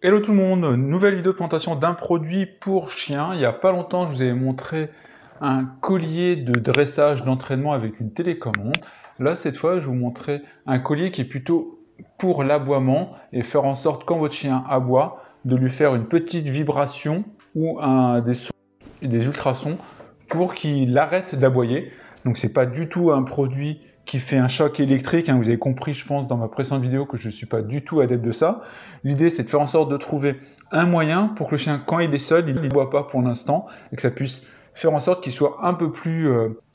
Hello tout le monde, nouvelle vidéo de présentation d'un produit pour chien. Il n'y a pas longtemps, je vous avais montré un collier de dressage d'entraînement avec une télécommande. Là, cette fois, je vais vous montrer un collier qui est plutôt pour l'aboiement et faire en sorte, quand votre chien aboie, de lui faire une petite vibration ou des sons, des ultrasons pour qu'il arrête d'aboyer. Donc, c'est pas du tout un produit qui fait un choc électrique. Vous avez compris, je pense, dans ma précédente vidéo que je ne suis pas du tout adepte de ça. L'idée, c'est de faire en sorte de trouver un moyen pour que le chien, quand il est seul, il ne boit pas pour l'instant et que ça puisse faire en sorte qu'il soit un peu plus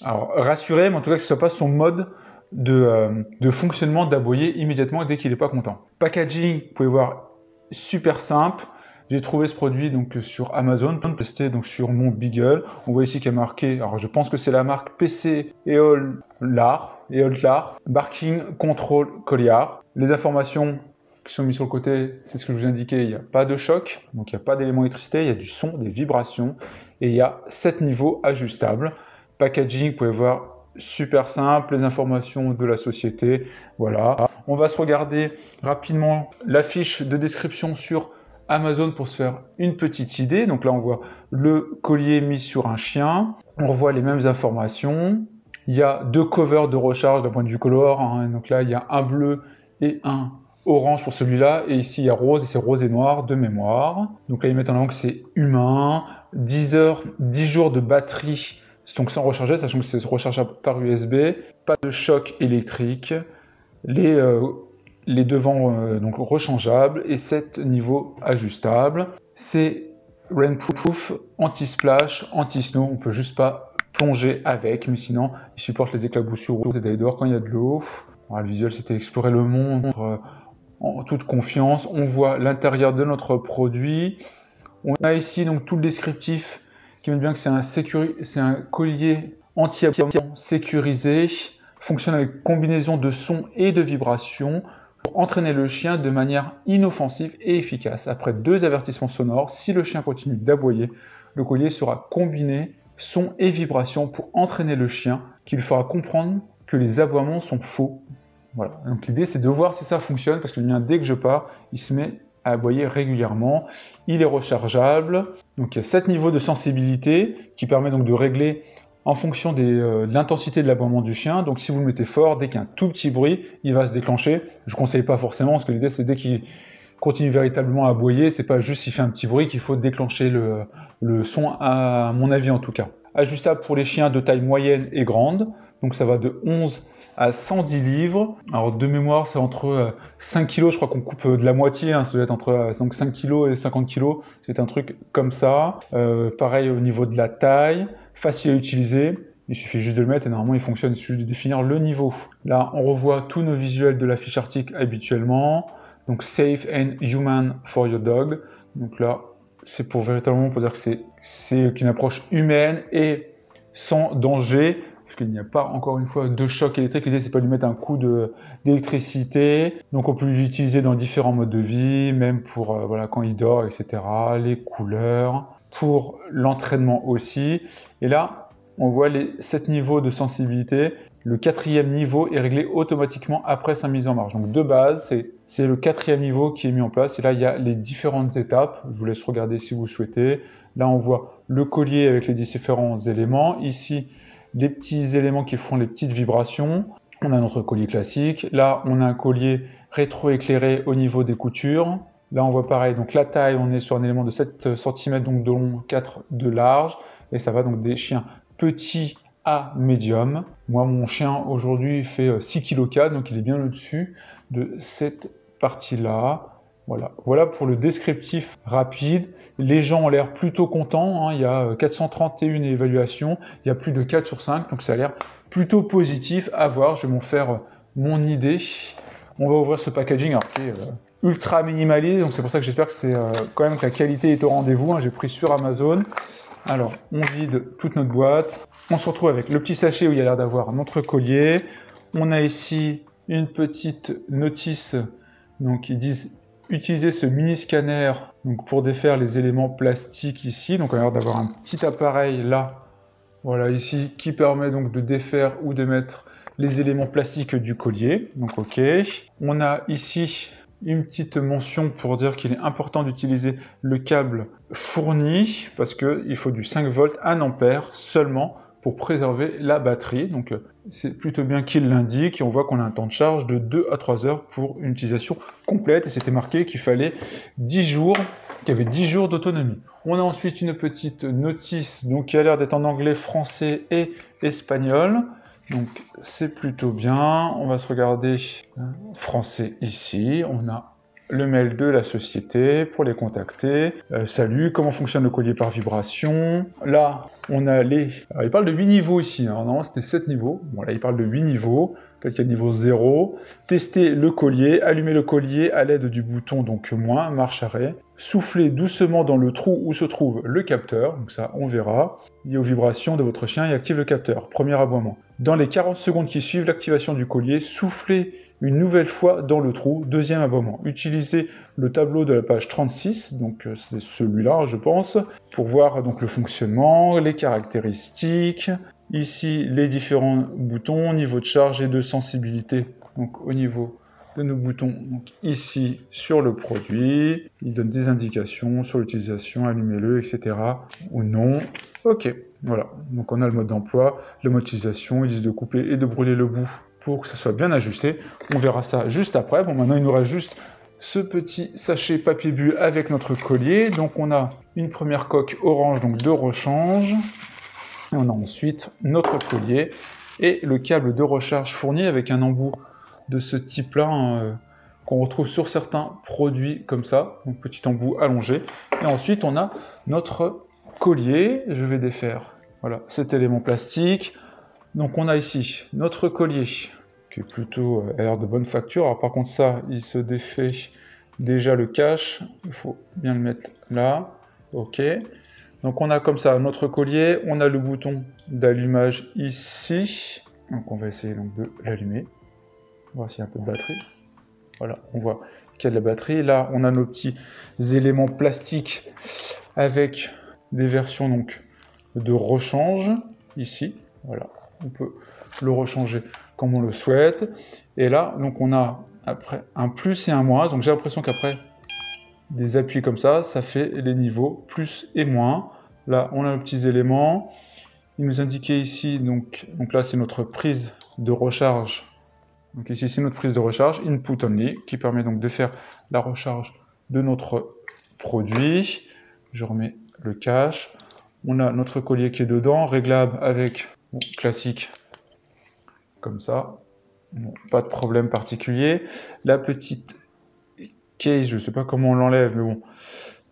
rassuré, mais en tout cas que ce ne soit pas son mode de fonctionnement d'aboyer immédiatement dès qu'il n'est pas content. Packaging, vous pouvez voir, super simple. J'ai trouvé ce produit donc sur Amazon, testé donc sur mon Beagle. On voit ici qu'il y a marqué, alors je pense que c'est la marque PC Eollar, Barking Control Colliard. Les informations qui sont mises sur le côté, c'est ce que je vous indiquais, il n'y a pas de choc, donc il n'y a pas d'élément d'électricité, il y a du son, des vibrations, et il y a 7 niveaux ajustables. Packaging, vous pouvez voir, super simple, les informations de la société, voilà. On va se regarder rapidement la fiche de description sur Amazon pour se faire une petite idée. Donc là, on voit le collier mis sur un chien. On revoit les mêmes informations. Il y a deux covers de recharge d'un point de vue color. Donc là, il y a un bleu et un orange pour celui-là. Et ici, il y a rose et c'est rose et noir de mémoire. Donc là, ils mettent en avant que c'est humain. 10 heures, 10 jours de batterie. Donc sans recharger, sachant que c'est rechargeable par USB. Pas de choc électrique. Les devants donc rechangeables et 7 niveaux ajustables. C'est rainproof, anti-splash, anti-snow. On peut juste pas plonger avec, mais sinon il supporte les éclaboussures et d'aller dehors quand il y a de l'eau. Le visuel, c'était explorer le monde en toute confiance. On voit l'intérieur de notre produit. On a ici donc tout le descriptif qui montre bien que c'est un collier anti-aboiement sécurisé, fonctionne avec combinaison de sons et de vibrations pour entraîner le chien de manière inoffensive et efficace. Après 2 avertissements sonores, si le chien continue d'aboyer, le collier sera combiné sons et vibrations pour entraîner le chien, qui lui fera comprendre que les aboiements sont faux. Voilà. Donc l'idée, c'est de voir si ça fonctionne, parce que le mien, dès que je pars, il se met à aboyer régulièrement. Il est rechargeable. Donc il y a 7 niveaux de sensibilité qui permet donc de régler en fonction de l'intensité de l'aboiement du chien. Donc si vous le mettez fort, dès qu'il y a un tout petit bruit, il va se déclencher. Je ne conseille pas forcément, parce que l'idée, c'est dès qu'il continue véritablement à aboyer, c'est pas juste s'il fait un petit bruit qu'il faut déclencher le son, à mon avis en tout cas. Ajustable pour les chiens de taille moyenne et grande. Donc ça va de 11 à 110 livres. Alors de mémoire, c'est entre 5 kg, je crois qu'on coupe de la moitié, ça doit être entre 5 kg et 50 kg, c'est un truc comme ça. Pareil au niveau de la taille, facile à utiliser, il suffit juste de le mettre et normalement il fonctionne, il suffit de définir le niveau. Là, on revoit tous nos visuels de la fiche article habituellement. Donc safe and human for your dog. Donc là, c'est pour véritablement pour dire que c'est une approche humaine et sans danger, parce qu'il n'y a pas, encore une fois, de choc électrique. L'idée, c'est pas de lui mettre un coup d'électricité. Donc, on peut l'utiliser dans différents modes de vie, même pour voilà, quand il dort, etc. Les couleurs, pour l'entraînement aussi. Et là, on voit les 7 niveaux de sensibilité. Le 4e niveau est réglé automatiquement après sa mise en marche. Donc, de base, c'est le 4e niveau qui est mis en place. Et là, il y a les différentes étapes. Je vous laisse regarder si vous souhaitez. Là, on voit le collier avec les différents éléments. Ici, les petits éléments qui font les petites vibrations. On a notre collier classique. Là, on a un collier rétro-éclairé au niveau des coutures. Là, on voit pareil. Donc, la taille, on est sur un élément de 7 cm donc de long, 4 de large. Et ça va donc des chiens petits à médium. Moi, mon chien aujourd'hui fait 6,4 kg, donc il est bien au-dessus de cette partie-là. Voilà pour le descriptif rapide. Les gens ont l'air plutôt contents. Il y a 431 évaluations. Il y a plus de 4 sur 5. Donc ça a l'air plutôt positif. À voir, je vais m'en faire mon idée. On va ouvrir ce packaging alors, qui est ultra minimaliste. Donc c'est pour ça que j'espère que c'est quand même que la qualité est au rendez-vous. J'ai pris sur Amazon. Alors, on vide toute notre boîte. On se retrouve avec le petit sachet où il y a l'air d'avoir notre collier. On a ici une petite notice donc, qui dit utiliser ce mini scanner donc, pour défaire les éléments plastiques ici. Donc on a l'air d'avoir un petit appareil là, voilà ici, qui permet donc de défaire ou de mettre les éléments plastiques du collier. Donc ok. On a ici une petite mention pour dire qu'il est important d'utiliser le câble fourni parce qu'il faut du 5 volts 1 ampère seulement pour préserver la batterie. Donc c'est plutôt bien qu'il l'indique et on voit qu'on a un temps de charge de 2 à 3 heures pour une utilisation complète et c'était marqué qu'il fallait 10 jours, qu'il y avait 10 jours d'autonomie. On a ensuite une petite notice donc, qui a l'air d'être en anglais, français et espagnol. Donc c'est plutôt bien. On va se regarder français ici. On a le mail de la société pour les contacter. Salut, comment fonctionne le collier par vibration? Là, on a les... Alors, il parle de 8 niveaux ici. Alors, normalement, c'était 7 niveaux. Bon, là, il parle de 8 niveaux. Peut-être qu'il y a le niveau 0. Tester le collier. Allumer le collier à l'aide du bouton, donc moins, marche arrêt. Souffler doucement dans le trou où se trouve le capteur. Donc ça, on verra. Lié aux vibrations de votre chien et active le capteur. Premier aboiement. Dans les 40 secondes qui suivent l'activation du collier, soufflez une nouvelle fois dans le trou, deuxième aboiement. Utilisez le tableau de la page 36, donc c'est celui-là je pense, pour voir donc le fonctionnement, les caractéristiques, ici les différents boutons, niveau de charge et de sensibilité, donc au niveau de nos boutons, donc ici sur le produit, il donne des indications sur l'utilisation, allumez-le, etc. ou non. Ok, voilà, donc on a le mode d'emploi, le mode d'utilisation, ils disent de couper et de brûler le bout pour que ça soit bien ajusté. On verra ça juste après. Bon, maintenant, il nous reste juste ce petit sachet papier bulle avec notre collier. Donc, on a une première coque orange, donc de rechange. Et on a ensuite notre collier et le câble de recharge fourni avec un embout de ce type-là qu'on retrouve sur certains produits comme ça. Donc, petit embout allongé. Et ensuite, on a notre collier. Je vais défaire, voilà, cet élément plastique. Donc on a ici notre collier qui est plutôt à l'air de bonne facture. Alors par contre ça, il se défait déjà le cache. Il faut bien le mettre là. Ok. Donc on a comme ça notre collier. On a le bouton d'allumage ici. Donc on va essayer donc de l'allumer. Voir s'il y a un peu de batterie. Voilà, on voit qu'il y a de la batterie. Là, on a nos petits éléments plastiques avec des versions donc de rechange ici. Voilà. On peut le rechanger comme on le souhaite. Et là, donc on a après un plus et un moins. Donc j'ai l'impression qu'après des appuis comme ça, ça fait les niveaux plus et moins. Là, on a nos petits éléments. Il nous indiquait ici, donc là c'est notre prise de recharge. Donc ici c'est notre prise de recharge, input only, qui permet donc de faire la recharge de notre produit. Je remets le cache. On a notre collier qui est dedans, réglable avec bon, classique, comme ça, bon, pas de problème particulier. La petite case, je ne sais pas comment on l'enlève, mais bon,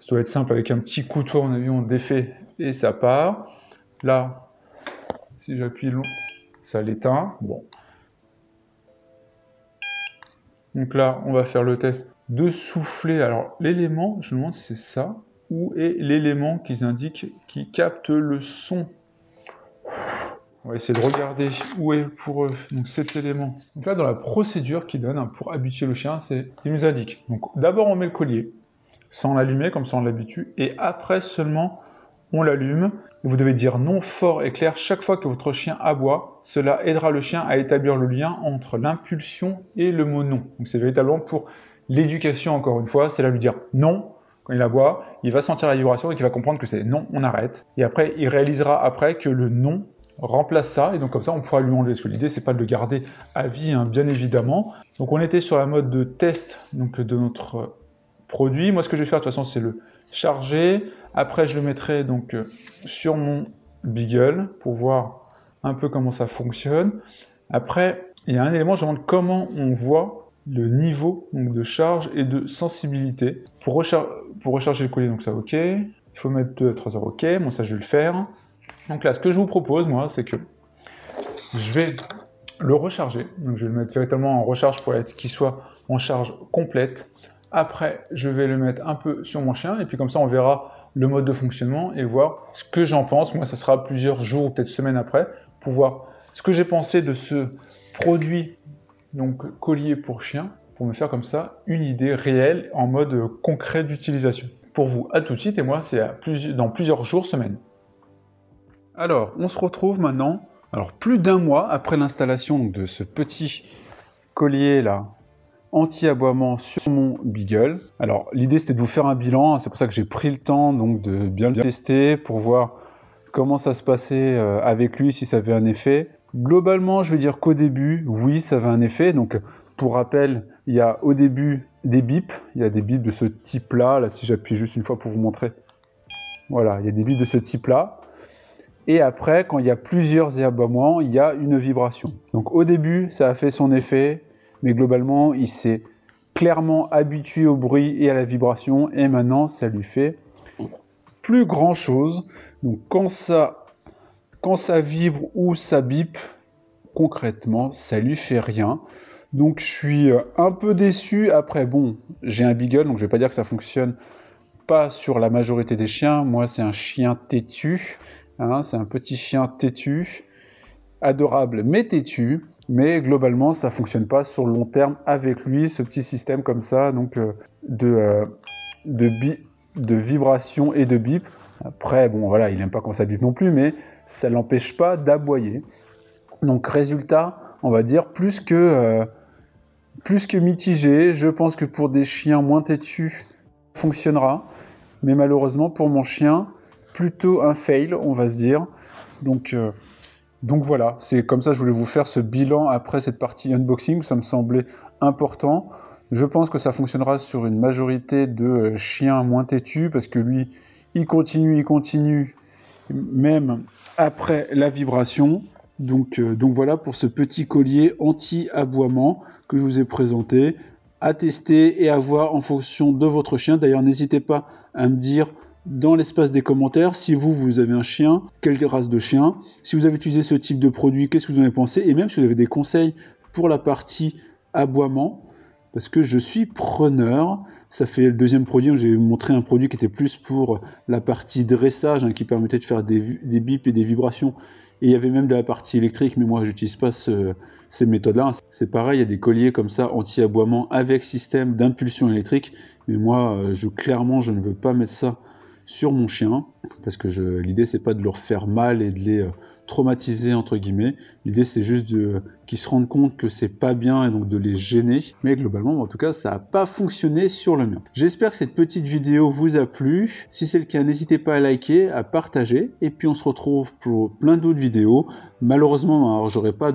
ça doit être simple, avec un petit couteau, on a vu, on défait et ça part. Là, si j'appuie long, ça l'éteint. Bon. Donc là, on va faire le test de souffler. Alors, l'élément, je me demande si c'est ça, où est l'élément qu'ils indiquent qui capte le son. On va essayer de regarder où est pour eux donc cet élément. Donc là, dans la procédure qu'ils donnent pour habituer le chien, ils nous indiquent. Donc d'abord, on met le collier, sans l'allumer, comme ça on l'habitue, et après seulement, on l'allume. Vous devez dire non fort et clair chaque fois que votre chien aboie. Cela aidera le chien à établir le lien entre l'impulsion et le mot non. Donc c'est véritablement pour l'éducation, encore une fois, c'est là lui dire non. Quand il aboie, il va sentir la vibration et il va comprendre que c'est non, on arrête. Et après, il réalisera après que le non remplace ça, et donc comme ça on pourra lui enlever, parce que l'idée c'est pas de le garder à vie, hein, bien évidemment. Donc on était sur la mode de test donc, de notre produit. Moi ce que je vais faire de toute façon c'est le charger, après je le mettrai donc sur mon Beagle pour voir un peu comment ça fonctionne. Après il y a un élément, je demande comment on voit le niveau donc, de charge et de sensibilité. Pour recharger le collier, donc ça ok, il faut mettre 2 à 3 heures ok, bon ça je vais le faire. Donc là, ce que je vous propose, moi, c'est que je vais le recharger. Donc je vais le mettre véritablement en recharge pour qu'il soit en charge complète. Après, je vais le mettre un peu sur mon chien et puis comme ça, on verra le mode de fonctionnement et voir ce que j'en pense. Moi, ça sera plusieurs jours ou peut-être semaines après pour voir ce que j'ai pensé de ce produit, donc collier pour chien, pour me faire comme ça une idée réelle en mode concret d'utilisation. Pour vous, à tout de suite et moi, c'est dans plusieurs jours, semaines. Alors, on se retrouve maintenant, alors plus d'un mois après l'installation de ce petit collier là, anti-aboiement sur mon Beagle. Alors l'idée c'était de vous faire un bilan, c'est pour ça que j'ai pris le temps donc de bien le tester pour voir comment ça se passait avec lui, si ça avait un effet. Globalement, je vais dire qu'au début, oui, ça avait un effet. Donc pour rappel, il y a au début des bips, il y a des bips de ce type-là. Là, si j'appuie juste une fois pour vous montrer, voilà, il y a des bips de ce type-là. Et après, quand il y a plusieurs aboiements, il y a une vibration. Donc au début, ça a fait son effet, mais globalement, il s'est clairement habitué au bruit et à la vibration, et maintenant, ça lui fait plus grand-chose. Donc quand ça vibre ou ça bip, concrètement, ça lui fait rien. Donc je suis un peu déçu. Après, bon, j'ai un Beagle, donc je vais pas dire que ça fonctionne pas sur la majorité des chiens. Moi, c'est un chien têtu. Hein, c'est un petit chien têtu, adorable mais têtu, mais globalement ça fonctionne pas sur le long terme avec lui, ce petit système comme ça, donc de vibration et de bip. Après bon voilà, il n'aime pas quand ça bip non plus, mais ça l'empêche pas d'aboyer. Donc résultat, on va dire plus que mitigé. Je pense que pour des chiens moins têtus, ça fonctionnera, mais malheureusement pour mon chien, plutôt un fail, on va se dire. Donc voilà, c'est comme ça, je voulais vous faire ce bilan après cette partie unboxing, ça me semblait important. Je pense que ça fonctionnera sur une majorité de chiens moins têtus, parce que lui, il continue, même après la vibration. Donc voilà pour ce petit collier anti-aboiement que je vous ai présenté, à tester et à voir en fonction de votre chien. D'ailleurs, n'hésitez pas à me dire dans l'espace des commentaires si vous avez un chien, quelle race de chien, si vous avez utilisé ce type de produit, qu'est-ce que vous en avez pensé, et même si vous avez des conseils pour la partie aboiement, parce que je suis preneur. Ça fait le deuxième produit, j'ai montré un produit qui était plus pour la partie dressage, qui permettait de faire des bips et des vibrations, et il y avait même de la partie électrique, mais moi j'utilise pas ces méthodes-là. C'est pareil, il y a des colliers comme ça anti-aboiement avec système d'impulsion électrique, mais moi clairement je ne veux pas mettre ça sur mon chien, parce que l'idée c'est pas de leur faire mal et de les traumatiser entre guillemets, l'idée c'est juste qu'ils se rendent compte que c'est pas bien et donc de les gêner, mais globalement en tout cas ça n'a pas fonctionné sur le mien. J'espère que cette petite vidéo vous a plu, si c'est le cas n'hésitez pas à liker, à partager, et puis on se retrouve pour plein d'autres vidéos. Malheureusement alors j'aurai pas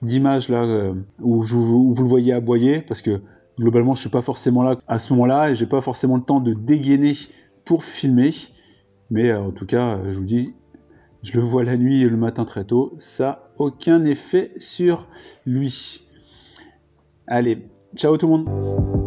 d'image là où vous le voyez aboyer, parce que globalement je suis pas forcément là à ce moment là et j'ai pas forcément le temps de dégainer pour filmer, mais en tout cas je vous dis, je le vois la nuit et le matin très tôt, ça n'a aucun effet sur lui. Allez, ciao tout le monde.